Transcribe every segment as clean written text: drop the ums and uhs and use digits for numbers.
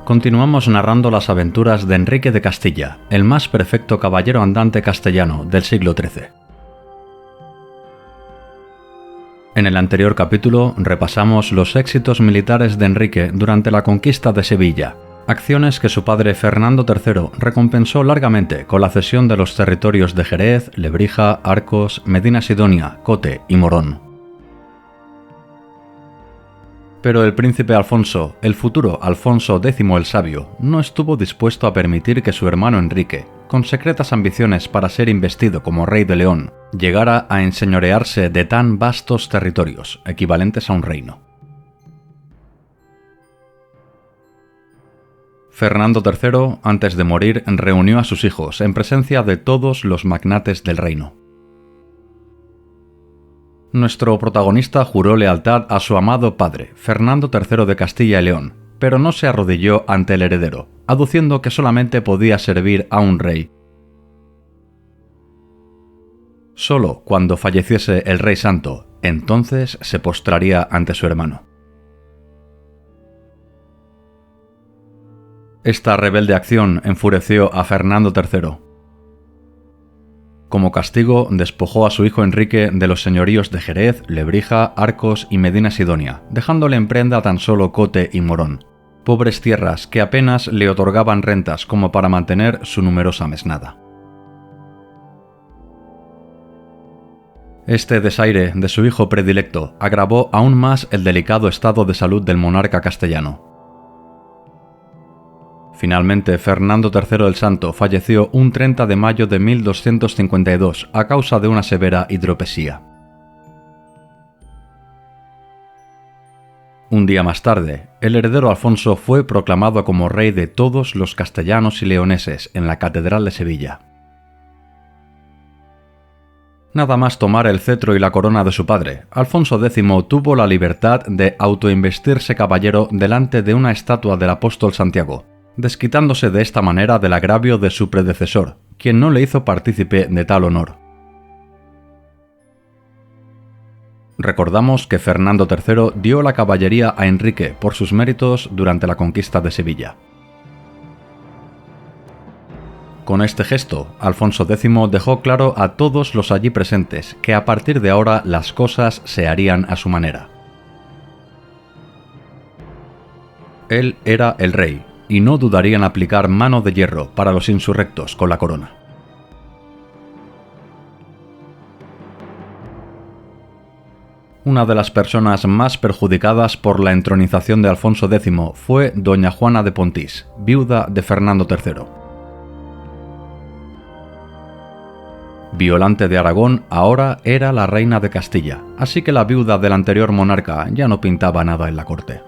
Continuamos narrando las aventuras de Enrique de Castilla, el más perfecto caballero andante castellano del siglo XIII. En el anterior capítulo repasamos los éxitos militares de Enrique durante la conquista de Sevilla, acciones que su padre Fernando III recompensó largamente con la cesión de los territorios de Jerez, Lebrija, Arcos, Medina Sidonia, Cote y Morón. Pero el príncipe Alfonso, el futuro Alfonso X el Sabio, no estuvo dispuesto a permitir que su hermano Enrique, con secretas ambiciones para ser investido como rey de León, llegara a enseñorearse de tan vastos territorios, equivalentes a un reino. Fernando III, antes de morir, reunió a sus hijos en presencia de todos los magnates del reino. Nuestro protagonista juró lealtad a su amado padre, Fernando III de Castilla y León, pero no se arrodilló ante el heredero, aduciendo que solamente podía servir a un rey. Solo cuando falleciese el rey santo, entonces se postraría ante su hermano. Esta rebelde acción enfureció a Fernando III. Como castigo, despojó a su hijo Enrique de los señoríos de Jerez, Lebrija, Arcos y Medina Sidonia, dejándole en prenda tan solo Cote y Morón, pobres tierras que apenas le otorgaban rentas como para mantener su numerosa mesnada. Este desaire de su hijo predilecto agravó aún más el delicado estado de salud del monarca castellano. Finalmente, Fernando III el Santo falleció un 30 de mayo de 1252 a causa de una severa hidropesía. Un día más tarde, el heredero Alfonso fue proclamado como rey de todos los castellanos y leoneses en la Catedral de Sevilla. Nada más tomar el cetro y la corona de su padre, Alfonso X tuvo la libertad de autoinvestirse caballero delante de una estatua del apóstol Santiago, desquitándose de esta manera del agravio de su predecesor, quien no le hizo partícipe de tal honor. Recordamos que Fernando III dio la caballería a Enrique por sus méritos durante la conquista de Sevilla. Con este gesto, Alfonso X dejó claro a todos los allí presentes que a partir de ahora las cosas se harían a su manera. Él era el rey, y no dudaría en aplicar mano de hierro para los insurrectos con la corona. Una de las personas más perjudicadas por la entronización de Alfonso X fue doña Juana de Pontís, viuda de Fernando III. Violante de Aragón ahora era la reina de Castilla, así que la viuda del anterior monarca ya no pintaba nada en la corte.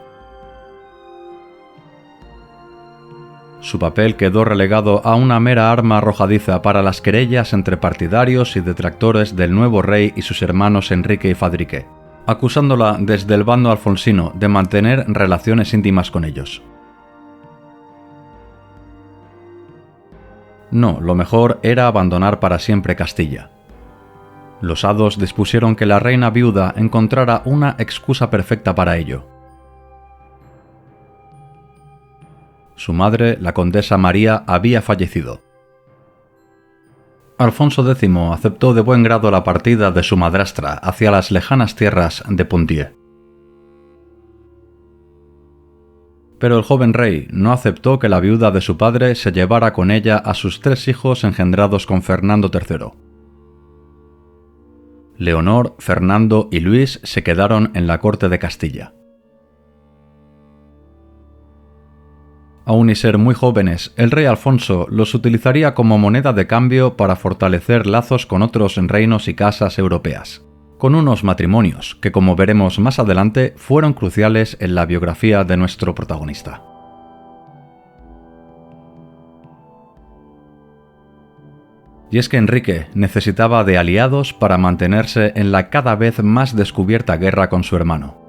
Su papel quedó relegado a una mera arma arrojadiza para las querellas entre partidarios y detractores del nuevo rey y sus hermanos Enrique y Fadrique, acusándola desde el bando alfonsino de mantener relaciones íntimas con ellos. No, lo mejor era abandonar para siempre Castilla. Los hados dispusieron que la reina viuda encontrara una excusa perfecta para ello. Su madre, la condesa María, había fallecido. Alfonso X aceptó de buen grado la partida de su madrastra hacia las lejanas tierras de Ponthieu. Pero el joven rey no aceptó que la viuda de su padre se llevara con ella a sus 3 hijos engendrados con Fernando III. Leonor, Fernando y Luis se quedaron en la corte de Castilla. Aun y ser muy jóvenes, el rey Alfonso los utilizaría como moneda de cambio para fortalecer lazos con otros reinos y casas europeas, con unos matrimonios que, como veremos más adelante, fueron cruciales en la biografía de nuestro protagonista. Y es que Enrique necesitaba de aliados para mantenerse en la cada vez más descubierta guerra con su hermano.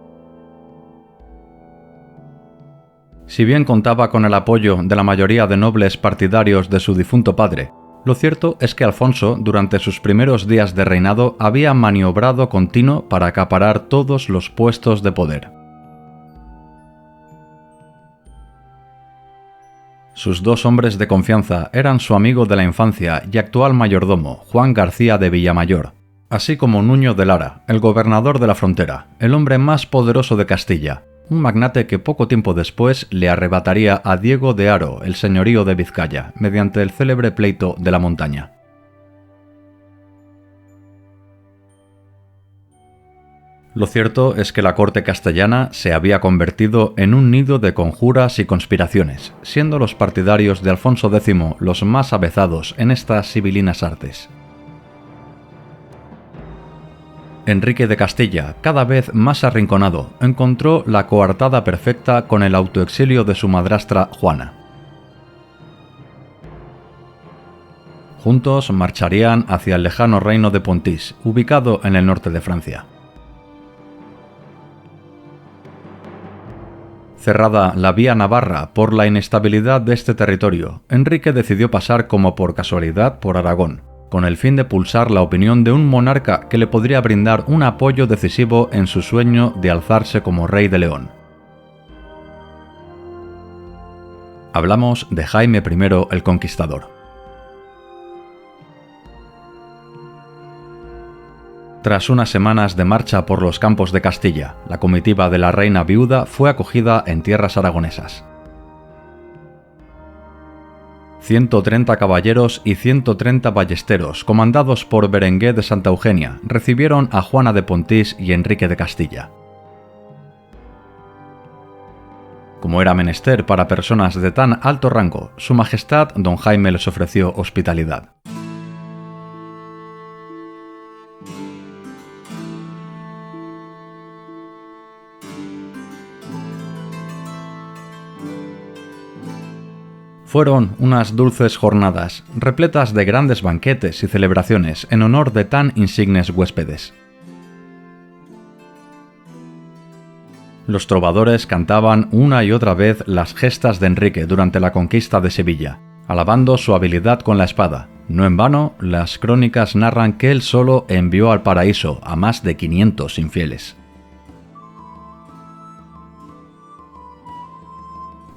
Si bien contaba con el apoyo de la mayoría de nobles partidarios de su difunto padre, lo cierto es que Alfonso, durante sus primeros días de reinado, había maniobrado continuo para acaparar todos los puestos de poder. Sus dos hombres de confianza eran su amigo de la infancia y actual mayordomo, Juan García de Villamayor, así como Nuño de Lara, el gobernador de la frontera, el hombre más poderoso de Castilla, un magnate que poco tiempo después le arrebataría a Diego de Haro el señorío de Vizcaya, mediante el célebre pleito de la montaña. Lo cierto es que la corte castellana se había convertido en un nido de conjuras y conspiraciones, siendo los partidarios de Alfonso X los más avezados en estas sibilinas artes. Enrique de Castilla, cada vez más arrinconado, encontró la coartada perfecta con el autoexilio de su madrastra Juana. Juntos marcharían hacia el lejano reino de Pontís, ubicado en el norte de Francia. Cerrada la vía navarra por la inestabilidad de este territorio, Enrique decidió pasar como por casualidad por Aragón, con el fin de pulsar la opinión de un monarca que le podría brindar un apoyo decisivo en su sueño de alzarse como rey de León. Hablamos de Jaime I el Conquistador. Tras unas semanas de marcha por los campos de Castilla, la comitiva de la reina viuda fue acogida en tierras aragonesas. 130 caballeros y 130 ballesteros, comandados por Berenguer de Santa Eugenia, recibieron a Juana de Pontís y Enrique de Castilla. Como era menester para personas de tan alto rango, su majestad don Jaime les ofreció hospitalidad. Fueron unas dulces jornadas, repletas de grandes banquetes y celebraciones en honor de tan insignes huéspedes. Los trovadores cantaban una y otra vez las gestas de Enrique durante la conquista de Sevilla, alabando su habilidad con la espada. No en vano, las crónicas narran que él solo envió al paraíso a más de 500 infieles.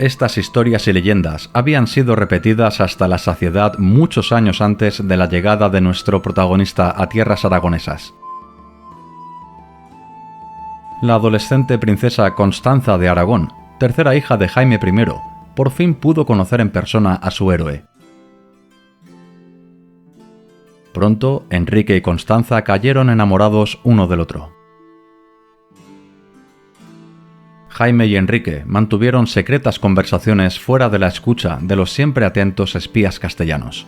Estas historias y leyendas habían sido repetidas hasta la saciedad muchos años antes de la llegada de nuestro protagonista a tierras aragonesas. La adolescente princesa Constanza de Aragón, tercera hija de Jaime I, por fin pudo conocer en persona a su héroe. Pronto, Enrique y Constanza cayeron enamorados uno del otro. Jaime y Enrique mantuvieron secretas conversaciones fuera de la escucha de los siempre atentos espías castellanos.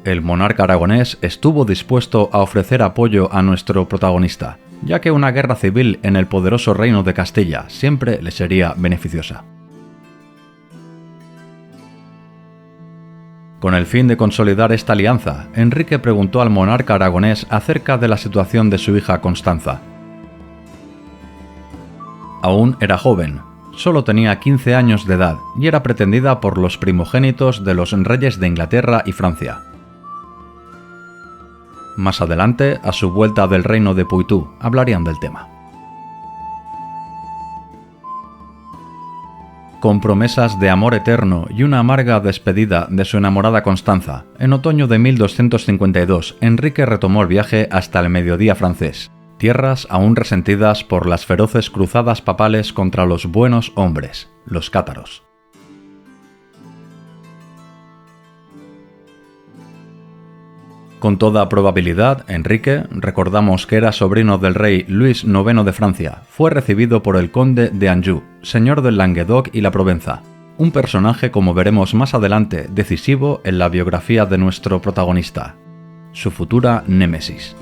El monarca aragonés estuvo dispuesto a ofrecer apoyo a nuestro protagonista, ya que una guerra civil en el poderoso reino de Castilla siempre le sería beneficiosa. Con el fin de consolidar esta alianza, Enrique preguntó al monarca aragonés acerca de la situación de su hija Constanza. Aún era joven, solo tenía 15 años de edad y era pretendida por los primogénitos de los reyes de Inglaterra y Francia. Más adelante, a su vuelta del reino de Poitou, hablarían del tema. Con promesas de amor eterno y una amarga despedida de su enamorada Constanza, en otoño de 1252, Enrique retomó el viaje hasta el mediodía francés, tierras aún resentidas por las feroces cruzadas papales contra los buenos hombres, los cátaros. Con toda probabilidad, Enrique, recordamos que era sobrino del rey Luis IX de Francia, fue recibido por el conde de Anjou, señor del Languedoc y la Provenza, un personaje, como veremos más adelante, decisivo en la biografía de nuestro protagonista, su futura némesis.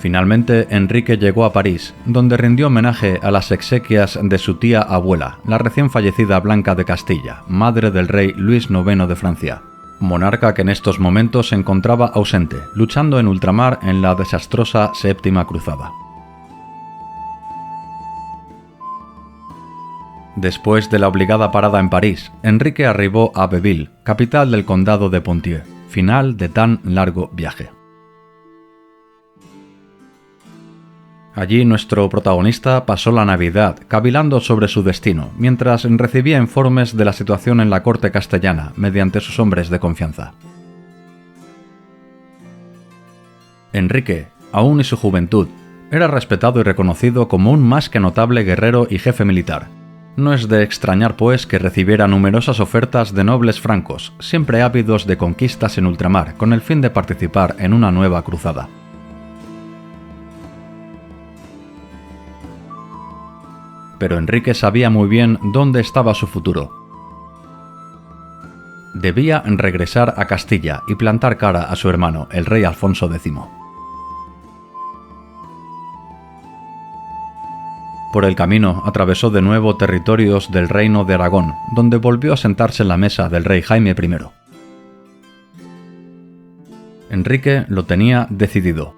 Finalmente, Enrique llegó a París, donde rindió homenaje a las exequias de su tía abuela, la recién fallecida Blanca de Castilla, madre del rey Luis IX de Francia, monarca que en estos momentos se encontraba ausente, luchando en ultramar en la desastrosa Séptima Cruzada. Después de la obligada parada en París, Enrique arribó a Abbeville, capital del condado de Ponthieu, final de tan largo viaje. Allí nuestro protagonista pasó la Navidad cavilando sobre su destino, mientras recibía informes de la situación en la corte castellana mediante sus hombres de confianza. Enrique, aún en su juventud, era respetado y reconocido como un más que notable guerrero y jefe militar. No es de extrañar, pues, que recibiera numerosas ofertas de nobles francos, siempre ávidos de conquistas en ultramar, con el fin de participar en una nueva cruzada. Pero Enrique sabía muy bien dónde estaba su futuro. Debía regresar a Castilla y plantar cara a su hermano, el rey Alfonso X. Por el camino atravesó de nuevo territorios del reino de Aragón, donde volvió a sentarse en la mesa del rey Jaime I. Enrique lo tenía decidido.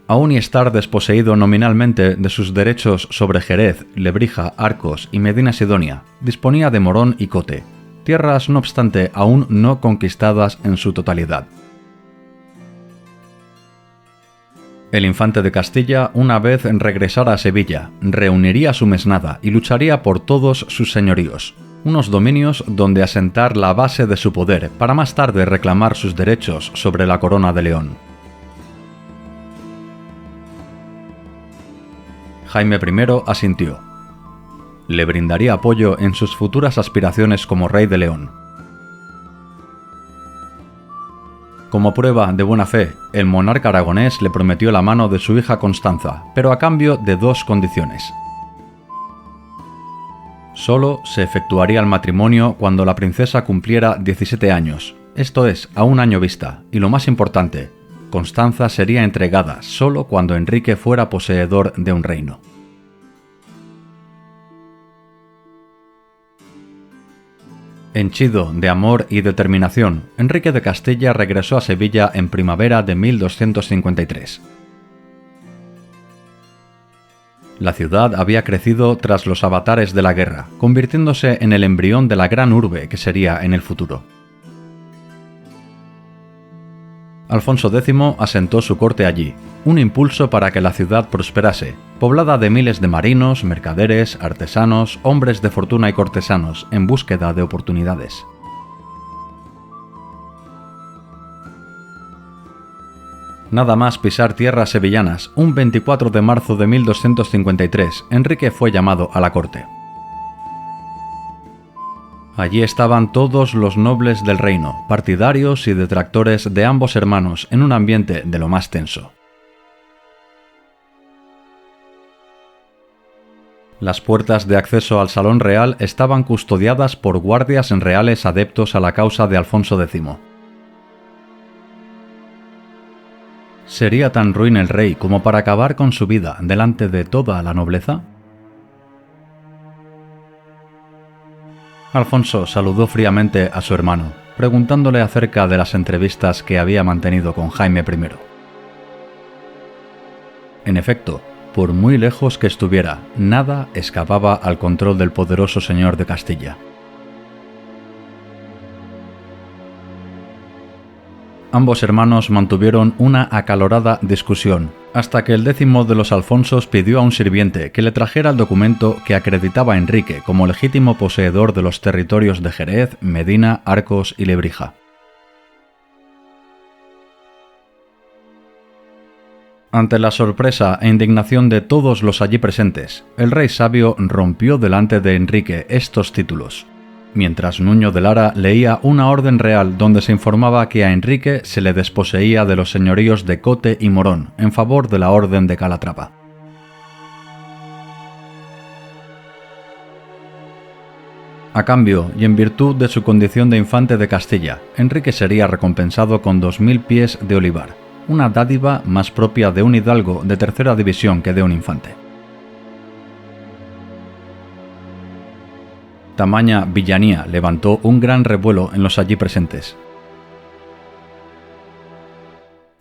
Aún y estar desposeído nominalmente de sus derechos sobre Jerez, Lebrija, Arcos y Medina Sidonia, disponía de Morón y Cote, tierras no obstante aún no conquistadas en su totalidad. El infante de Castilla, una vez regresara a Sevilla, reuniría su mesnada y lucharía por todos sus señoríos, unos dominios donde asentar la base de su poder para más tarde reclamar sus derechos sobre la corona de León. Jaime I asintió. Le brindaría apoyo en sus futuras aspiraciones como rey de León. Como prueba de buena fe, el monarca aragonés le prometió la mano de su hija Constanza, pero a cambio de dos condiciones. Solo se efectuaría el matrimonio cuando la princesa cumpliera 17 años, esto es, a un año vista, y lo más importante, Constanza sería entregada solo cuando Enrique fuera poseedor de un reino. Henchido de amor y determinación, Enrique de Castilla regresó a Sevilla en primavera de 1253. La ciudad había crecido tras los avatares de la guerra, convirtiéndose en el embrión de la gran urbe que sería en el futuro. Alfonso X asentó su corte allí, un impulso para que la ciudad prosperase, poblada de miles de marinos, mercaderes, artesanos, hombres de fortuna y cortesanos en búsqueda de oportunidades. Nada más pisar tierras sevillanas, un 24 de marzo de 1253, Enrique fue llamado a la corte. Allí estaban todos los nobles del reino, partidarios y detractores de ambos hermanos, en un ambiente de lo más tenso. Las puertas de acceso al salón real estaban custodiadas por guardias reales adeptos a la causa de Alfonso X. ¿Sería tan ruin el rey como para acabar con su vida delante de toda la nobleza? Alfonso saludó fríamente a su hermano, preguntándole acerca de las entrevistas que había mantenido con Jaime I. En efecto, por muy lejos que estuviera, nada escapaba al control del poderoso señor de Castilla. Ambos hermanos mantuvieron una acalorada discusión, hasta que el 10º de los Alfonsos pidió a un sirviente que le trajera el documento que acreditaba a Enrique como legítimo poseedor de los territorios de Jerez, Medina, Arcos y Lebrija. Ante la sorpresa e indignación de todos los allí presentes, el rey sabio rompió delante de Enrique estos títulos, mientras Nuño de Lara leía una orden real donde se informaba que a Enrique se le desposeía de los señoríos de Cote y Morón en favor de la Orden de Calatrava. A cambio, y en virtud de su condición de infante de Castilla, Enrique sería recompensado con 2000 pies de olivar, una dádiva más propia de un hidalgo de tercera división que de un infante. Tamaña villanía levantó un gran revuelo en los allí presentes.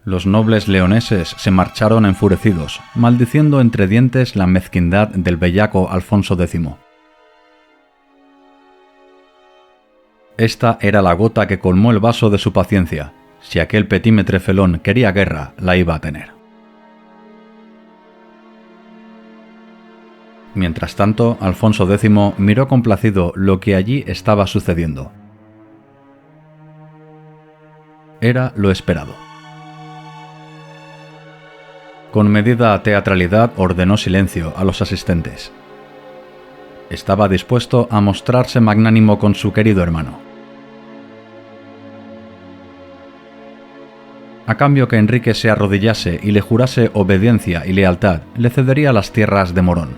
Los nobles leoneses se marcharon enfurecidos, maldiciendo entre dientes la mezquindad del bellaco Alfonso X. Esta era la gota que colmó el vaso de su paciencia. Si aquel petímetre felón quería guerra, la iba a tener. Mientras tanto, Alfonso X miró complacido lo que allí estaba sucediendo. Era lo esperado. Con medida teatralidad ordenó silencio a los asistentes. Estaba dispuesto a mostrarse magnánimo con su querido hermano. A cambio que Enrique se arrodillase y le jurase obediencia y lealtad, le cedería las tierras de Morón.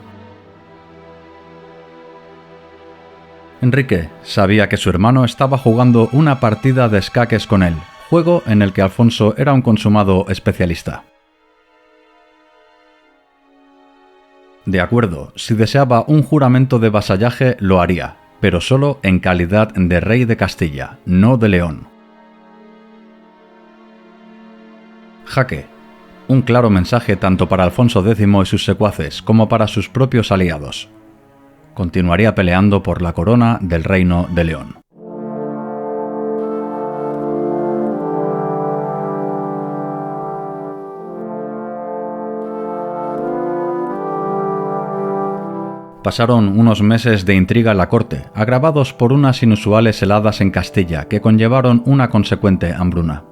Enrique sabía que su hermano estaba jugando una partida de escaques con él, juego en el que Alfonso era un consumado especialista. De acuerdo, si deseaba un juramento de vasallaje lo haría, pero solo en calidad de rey de Castilla, no de León. Jaque. Un claro mensaje tanto para Alfonso X y sus secuaces como para sus propios aliados. Continuaría peleando por la corona del Reino de León. Pasaron unos meses de intriga en la corte, agravados por unas inusuales heladas en Castilla que conllevaron una consecuente hambruna.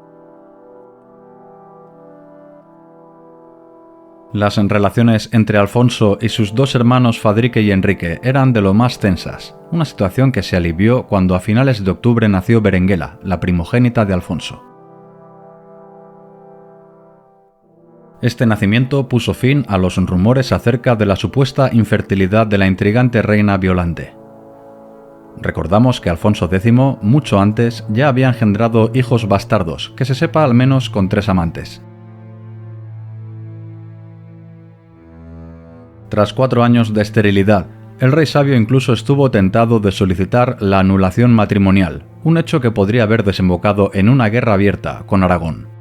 Las relaciones entre Alfonso y sus dos hermanos Fadrique y Enrique eran de lo más tensas, una situación que se alivió cuando a finales de octubre nació Berenguela, la primogénita de Alfonso. Este nacimiento puso fin a los rumores acerca de la supuesta infertilidad de la intrigante reina Violante. Recordamos que Alfonso X, mucho antes, ya había engendrado hijos bastardos, que se sepa al menos con 3 amantes. Tras 4 años de esterilidad, el rey sabio incluso estuvo tentado de solicitar la anulación matrimonial, un hecho que podría haber desembocado en una guerra abierta con Aragón.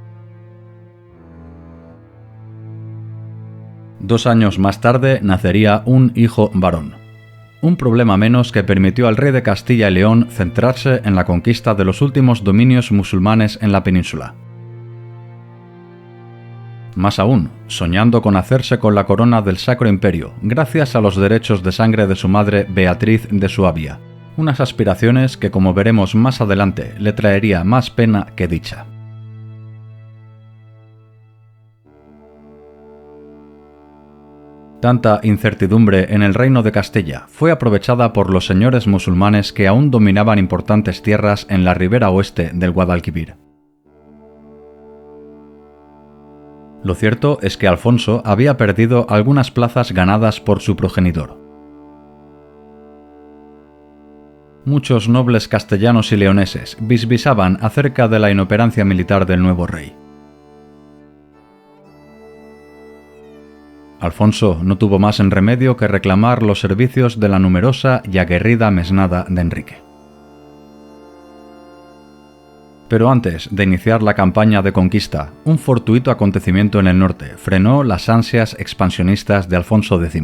2 años más tarde nacería un hijo varón. Un problema menos que permitió al rey de Castilla y León centrarse en la conquista de los últimos dominios musulmanes en la península. Más aún, soñando con hacerse con la corona del Sacro Imperio, gracias a los derechos de sangre de su madre Beatriz de Suabia, unas aspiraciones que, como veremos más adelante, le traería más pena que dicha. Tanta incertidumbre en el reino de Castilla fue aprovechada por los señores musulmanes que aún dominaban importantes tierras en la ribera oeste del Guadalquivir. Lo cierto es que Alfonso había perdido algunas plazas ganadas por su progenitor. Muchos nobles castellanos y leoneses bisbisaban acerca de la inoperancia militar del nuevo rey. Alfonso no tuvo más en remedio que reclamar los servicios de la numerosa y aguerrida mesnada de Enrique. Pero antes de iniciar la campaña de conquista, un fortuito acontecimiento en el norte frenó las ansias expansionistas de Alfonso X.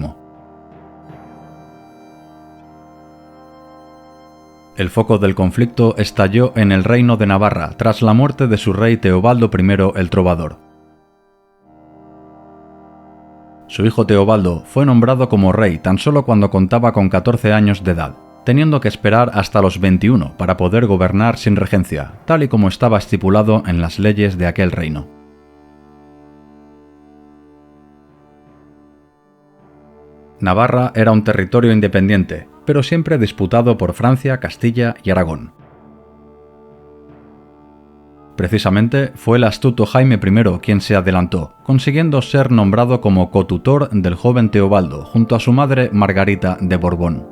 El foco del conflicto estalló en el reino de Navarra tras la muerte de su rey Teobaldo I el Trovador. Su hijo Teobaldo fue nombrado como rey tan solo cuando contaba con 14 años de edad, teniendo que esperar hasta los 21 para poder gobernar sin regencia, tal y como estaba estipulado en las leyes de aquel reino. Navarra era un territorio independiente, pero siempre disputado por Francia, Castilla y Aragón. Precisamente fue el astuto Jaime I quien se adelantó, consiguiendo ser nombrado como cotutor del joven Teobaldo junto a su madre Margarita de Borbón.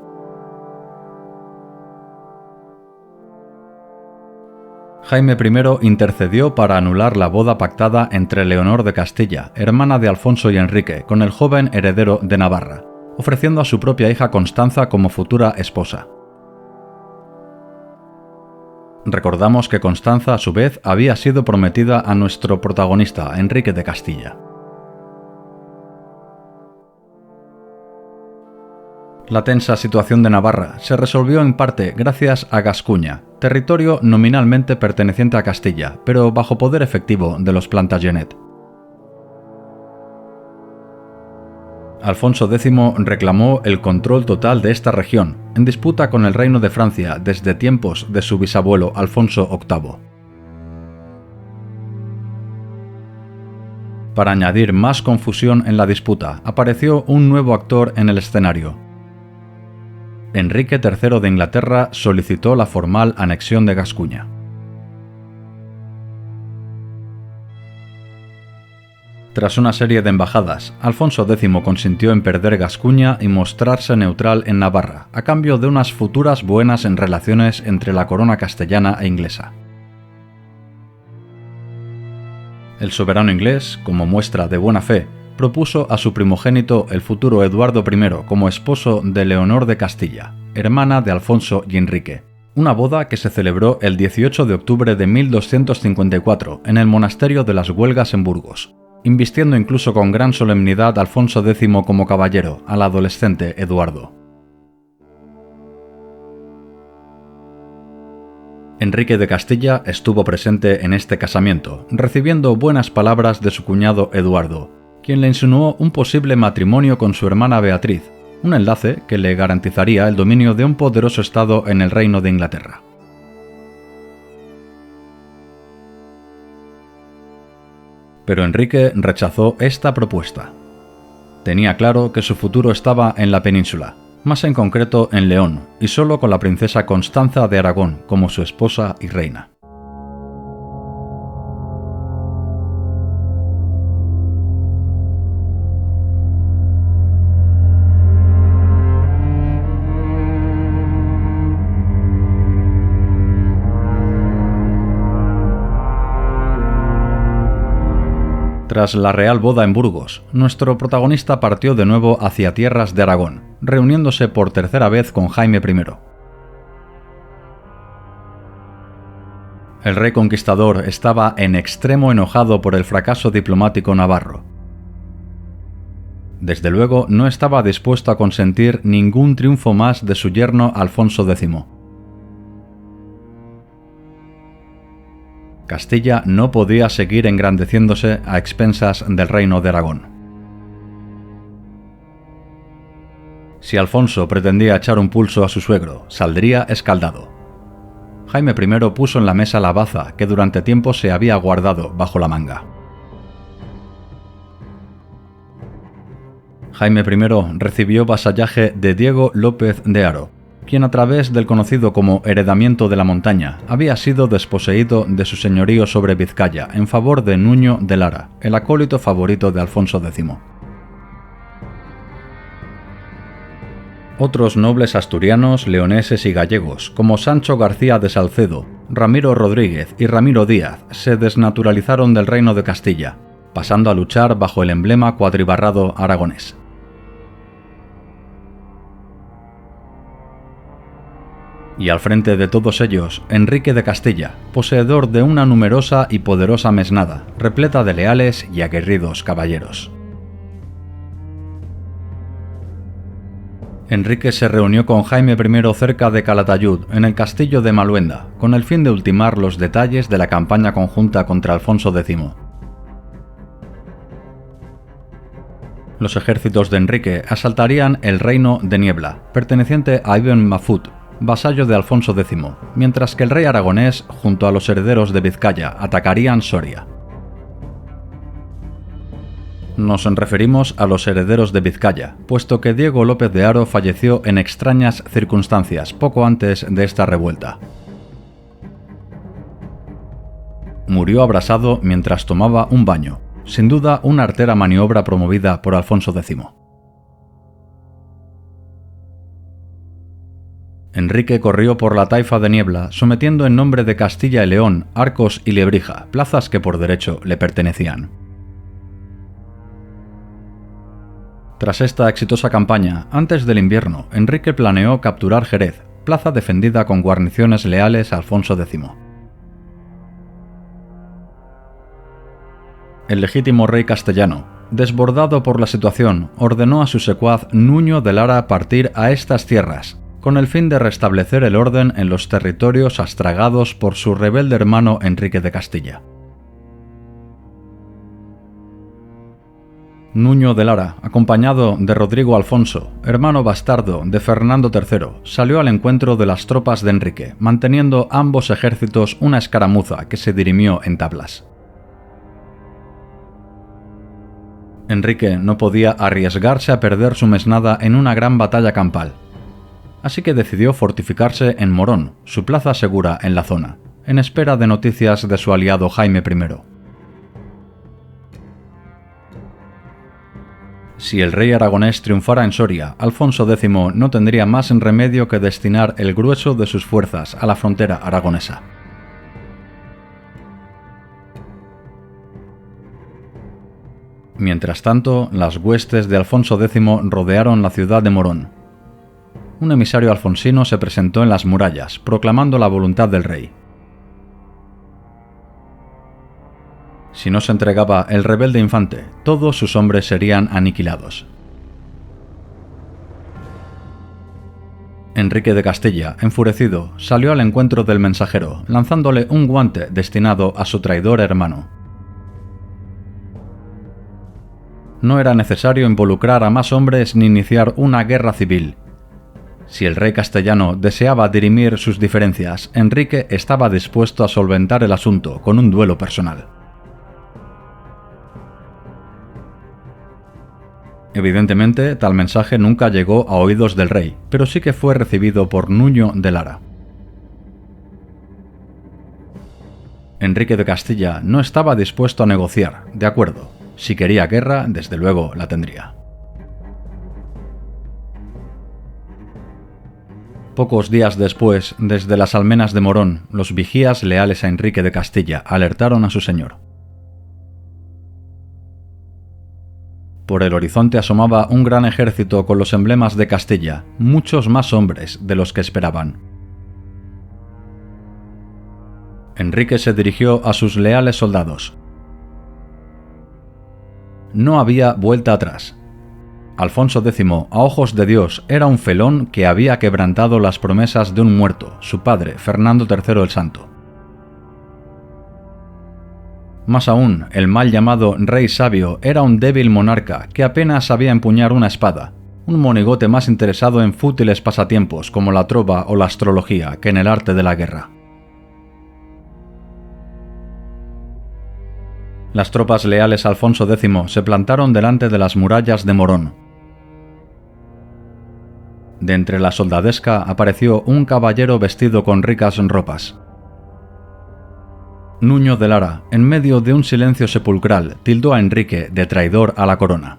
Jaime I intercedió para anular la boda pactada entre Leonor de Castilla, hermana de Alfonso y Enrique, con el joven heredero de Navarra, ofreciendo a su propia hija Constanza como futura esposa. Recordamos que Constanza, a su vez, había sido prometida a nuestro protagonista, Enrique de Castilla. La tensa situación de Navarra se resolvió en parte gracias a Gascuña, territorio nominalmente perteneciente a Castilla, pero bajo poder efectivo de los Plantagenet. Alfonso X reclamó el control total de esta región, en disputa con el Reino de Francia desde tiempos de su bisabuelo Alfonso VIII. Para añadir más confusión en la disputa, apareció un nuevo actor en el escenario. Enrique III de Inglaterra solicitó la formal anexión de Gascuña. Tras una serie de embajadas, Alfonso X consintió en perder Gascuña y mostrarse neutral en Navarra, a cambio de unas futuras buenas relaciones entre la corona castellana e inglesa. El soberano inglés, como muestra de buena fe, propuso a su primogénito, el futuro Eduardo I, como esposo de Leonor de Castilla, hermana de Alfonso y Enrique. Una boda que se celebró el 18 de octubre de 1254 en el monasterio de las Huelgas en Burgos, invistiendo incluso con gran solemnidad a Alfonso X como caballero al adolescente Eduardo. Enrique de Castilla estuvo presente en este casamiento, recibiendo buenas palabras de su cuñado Eduardo, quien le insinuó un posible matrimonio con su hermana Beatriz, un enlace que le garantizaría el dominio de un poderoso estado en el Reino de Inglaterra. Pero Enrique rechazó esta propuesta. Tenía claro que su futuro estaba en la península, más en concreto en León, y solo con la princesa Constanza de Aragón como su esposa y reina. Tras la real boda en Burgos, nuestro protagonista partió de nuevo hacia tierras de Aragón, reuniéndose por tercera vez con Jaime I. El rey conquistador estaba en extremo enojado por el fracaso diplomático navarro. Desde luego no estaba dispuesto a consentir ningún triunfo más de su yerno Alfonso X. Castilla no podía seguir engrandeciéndose a expensas del reino de Aragón. Si Alfonso pretendía echar un pulso a su suegro, saldría escaldado. Jaime I puso en la mesa la baza que durante tiempo se había guardado bajo la manga. Jaime I recibió vasallaje de Diego López de Haro, quien a través del conocido como heredamiento de la montaña había sido desposeído de su señorío sobre Vizcaya en favor de Nuño de Lara, el acólito favorito de Alfonso X. Otros nobles asturianos, leoneses y gallegos, como Sancho García de Salcedo, Ramiro Rodríguez y Ramiro Díaz, se desnaturalizaron del reino de Castilla, pasando a luchar bajo el emblema cuadribarrado aragonés. Y al frente de todos ellos, Enrique de Castilla, poseedor de una numerosa y poderosa mesnada, repleta de leales y aguerridos caballeros. Enrique se reunió con Jaime I cerca de Calatayud, en el castillo de Maluenda, con el fin de ultimar los detalles de la campaña conjunta contra Alfonso X. Los ejércitos de Enrique asaltarían el reino de Niebla, perteneciente a Ibn Mahfud, vasallo de Alfonso X, mientras que el rey aragonés, junto a los herederos de Vizcaya, atacarían Soria. Nos referimos a los herederos de Vizcaya, puesto que Diego López de Haro falleció en extrañas circunstancias poco antes de esta revuelta. Murió abrasado mientras tomaba un baño, sin duda una artera maniobra promovida por Alfonso X. Enrique corrió por la taifa de Niebla, sometiendo en nombre de Castilla y León, Arcos y Lebrija, plazas que por derecho le pertenecían. Tras esta exitosa campaña, antes del invierno, Enrique planeó capturar Jerez, plaza defendida con guarniciones leales a Alfonso X. El legítimo rey castellano, desbordado por la situación, ordenó a su secuaz Nuño de Lara partir a estas tierras, con el fin de restablecer el orden en los territorios astragados por su rebelde hermano Enrique de Castilla. Nuño de Lara, acompañado de Rodrigo Alfonso, hermano bastardo de Fernando III, salió al encuentro de las tropas de Enrique, manteniendo ambos ejércitos una escaramuza que se dirimió en tablas. Enrique no podía arriesgarse a perder su mesnada en una gran batalla campal, así que decidió fortificarse en Morón, su plaza segura en la zona, en espera de noticias de su aliado Jaime I. Si el rey aragonés triunfara en Soria, Alfonso X no tendría más remedio que destinar el grueso de sus fuerzas a la frontera aragonesa. Mientras tanto, las huestes de Alfonso X rodearon la ciudad de Morón. Un emisario alfonsino se presentó en las murallas, proclamando la voluntad del rey. Si no se entregaba el rebelde infante, todos sus hombres serían aniquilados. Enrique de Castilla, enfurecido, salió al encuentro del mensajero, lanzándole un guante destinado a su traidor hermano. No era necesario involucrar a más hombres ni iniciar una guerra civil. Si el rey castellano deseaba dirimir sus diferencias, Enrique estaba dispuesto a solventar el asunto con un duelo personal. Evidentemente, tal mensaje nunca llegó a oídos del rey, pero sí que fue recibido por Nuño de Lara. Enrique de Castilla no estaba dispuesto a negociar, de acuerdo. Si quería guerra, desde luego la tendría. Pocos días después, desde las almenas de Morón, los vigías leales a Enrique de Castilla alertaron a su señor. Por el horizonte asomaba un gran ejército con los emblemas de Castilla, muchos más hombres de los que esperaban. Enrique se dirigió a sus leales soldados. No había vuelta atrás. Alfonso X, a ojos de Dios, era un felón que había quebrantado las promesas de un muerto, su padre, Fernando III el Santo. Más aún, el mal llamado Rey Sabio era un débil monarca que apenas sabía empuñar una espada, un monigote más interesado en fútiles pasatiempos como la trova o la astrología que en el arte de la guerra. Las tropas leales a Alfonso X se plantaron delante de las murallas de Morón. De entre la soldadesca apareció un caballero vestido con ricas ropas. Nuño de Lara, en medio de un silencio sepulcral, tildó a Enrique de traidor a la corona.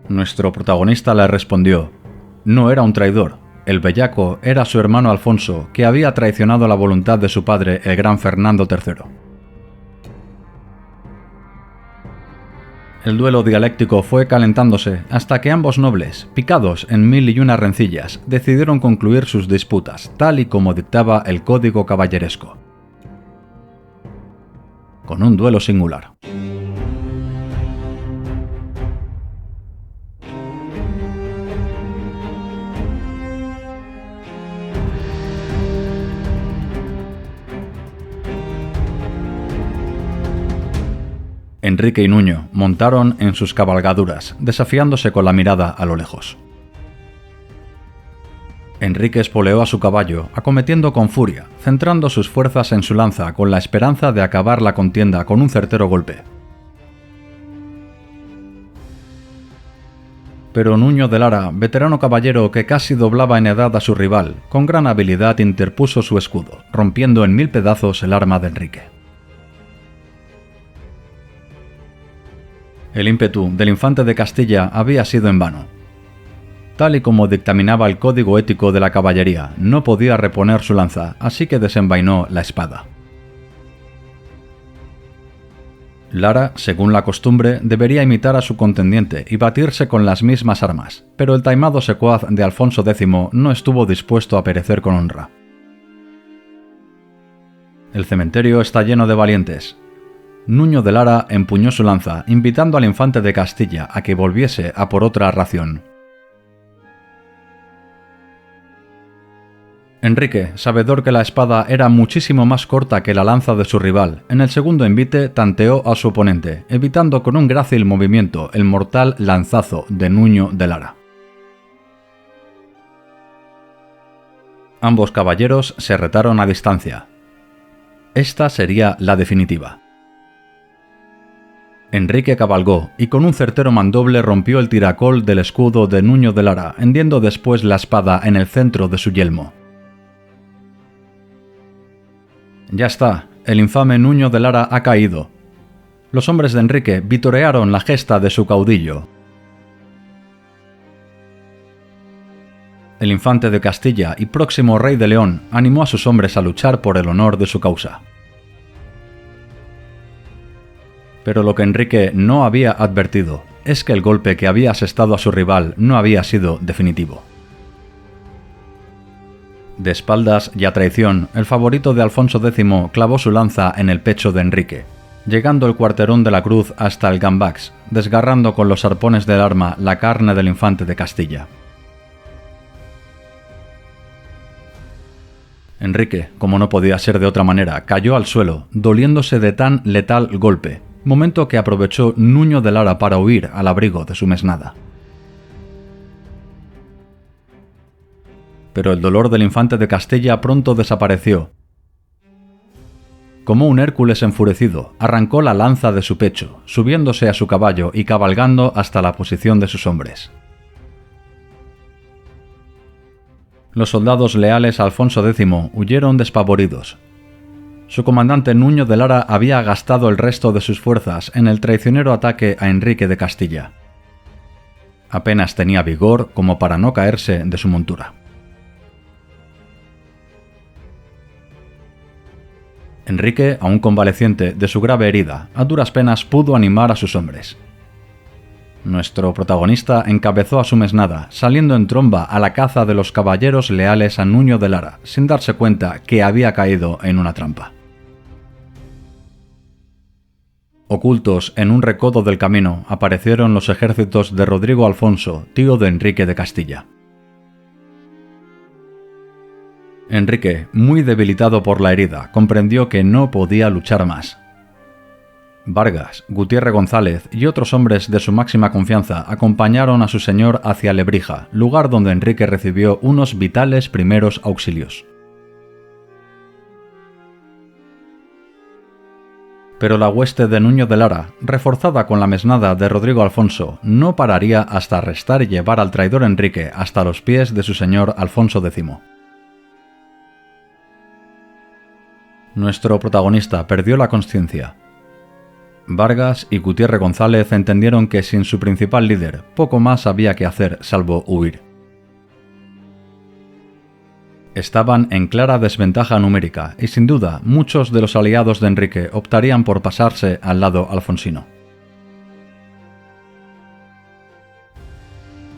Nuestro protagonista le respondió: no era un traidor, el bellaco era su hermano Alfonso, que había traicionado la voluntad de su padre, el gran Fernando III. El duelo dialéctico fue calentándose hasta que ambos nobles, picados en mil y una rencillas, decidieron concluir sus disputas, tal y como dictaba el código caballeresco. Con un duelo singular. Enrique y Nuño montaron en sus cabalgaduras, desafiándose con la mirada a lo lejos. Enrique espoleó a su caballo, acometiendo con furia, centrando sus fuerzas en su lanza con la esperanza de acabar la contienda con un certero golpe. Pero Nuño de Lara, veterano caballero que casi doblaba en edad a su rival, con gran habilidad interpuso su escudo, rompiendo en 1000 pedazos el arma de Enrique. El ímpetu del infante de Castilla había sido en vano. Tal y como dictaminaba el código ético de la caballería, no podía reponer su lanza, así que desenvainó la espada. Lara, según la costumbre, debería imitar a su contendiente y batirse con las mismas armas, pero el taimado secuaz de Alfonso X no estuvo dispuesto a perecer con honra. El cementerio está lleno de valientes. Nuño de Lara empuñó su lanza, invitando al infante de Castilla a que volviese a por otra ración. Enrique, sabedor que la espada era muchísimo más corta que la lanza de su rival, en el segundo envite tanteó a su oponente, evitando con un grácil movimiento el mortal lanzazo de Nuño de Lara. Ambos caballeros se retaron a distancia. Esta sería la definitiva. Enrique cabalgó y con un certero mandoble rompió el tiracol del escudo de Nuño de Lara, hendiendo después la espada en el centro de su yelmo. Ya está, el infame Nuño de Lara ha caído. Los hombres de Enrique vitorearon la gesta de su caudillo. El infante de Castilla y próximo rey de León animó a sus hombres a luchar por el honor de su causa. Pero lo que Enrique no había advertido es que el golpe que había asestado a su rival no había sido definitivo. De espaldas y a traición, el favorito de Alfonso X clavó su lanza en el pecho de Enrique, llegando el cuarterón de la cruz hasta el gambax, desgarrando con los arpones del arma la carne del infante de Castilla. Enrique, como no podía ser de otra manera, cayó al suelo, doliéndose de tan letal golpe, momento que aprovechó Nuño de Lara para huir al abrigo de su mesnada. Pero el dolor del infante de Castilla pronto desapareció. Como un Hércules enfurecido, arrancó la lanza de su pecho, subiéndose a su caballo y cabalgando hasta la posición de sus hombres. Los soldados leales a Alfonso X huyeron despavoridos. Su comandante Nuño de Lara había gastado el resto de sus fuerzas en el traicionero ataque a Enrique de Castilla. Apenas tenía vigor como para no caerse de su montura. Enrique, aún convaleciente de su grave herida, a duras penas pudo animar a sus hombres. Nuestro protagonista encabezó a su mesnada, saliendo en tromba a la caza de los caballeros leales a Nuño de Lara, sin darse cuenta que había caído en una trampa. Ocultos en un recodo del camino aparecieron los ejércitos de Rodrigo Alfonso, tío de Enrique de Castilla. Enrique, muy debilitado por la herida, comprendió que no podía luchar más. Vargas, Gutiérrez González y otros hombres de su máxima confianza acompañaron a su señor hacia Lebrija, lugar donde Enrique recibió unos vitales primeros auxilios. Pero la hueste de Nuño de Lara, reforzada con la mesnada de Rodrigo Alfonso, no pararía hasta arrestar y llevar al traidor Enrique hasta los pies de su señor Alfonso X. Nuestro protagonista perdió la consciencia. Vargas y Gutiérrez González entendieron que sin su principal líder poco más había que hacer salvo huir. Estaban en clara desventaja numérica y sin duda muchos de los aliados de Enrique optarían por pasarse al lado alfonsino.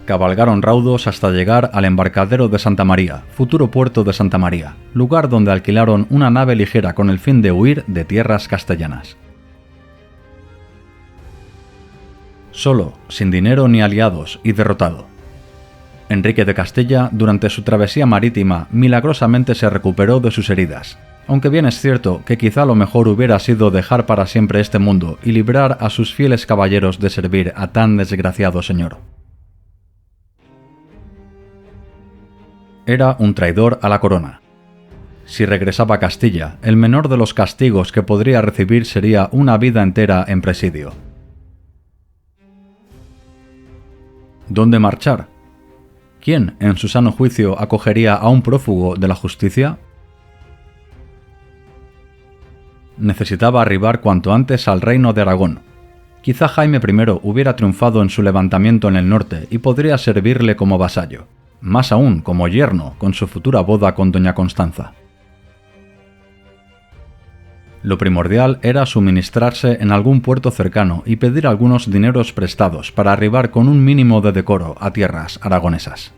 Cabalgaron raudos hasta llegar al embarcadero de Santa María, futuro puerto de Santa María, lugar donde alquilaron una nave ligera con el fin de huir de tierras castellanas. Solo, sin dinero ni aliados y derrotado. Enrique de Castilla, durante su travesía marítima, milagrosamente se recuperó de sus heridas, aunque bien es cierto que quizá lo mejor hubiera sido dejar para siempre este mundo y librar a sus fieles caballeros de servir a tan desgraciado señor. Era un traidor a la corona. Si regresaba a Castilla, el menor de los castigos que podría recibir sería una vida entera en presidio. ¿Dónde marchar? ¿Quién, en su sano juicio, acogería a un prófugo de la justicia? Necesitaba arribar cuanto antes al reino de Aragón. Quizá Jaime I hubiera triunfado en su levantamiento en el norte y podría servirle como vasallo, más aún como yerno con su futura boda con doña Constanza. Lo primordial era suministrarse en algún puerto cercano y pedir algunos dineros prestados para arribar con un mínimo de decoro a tierras aragonesas.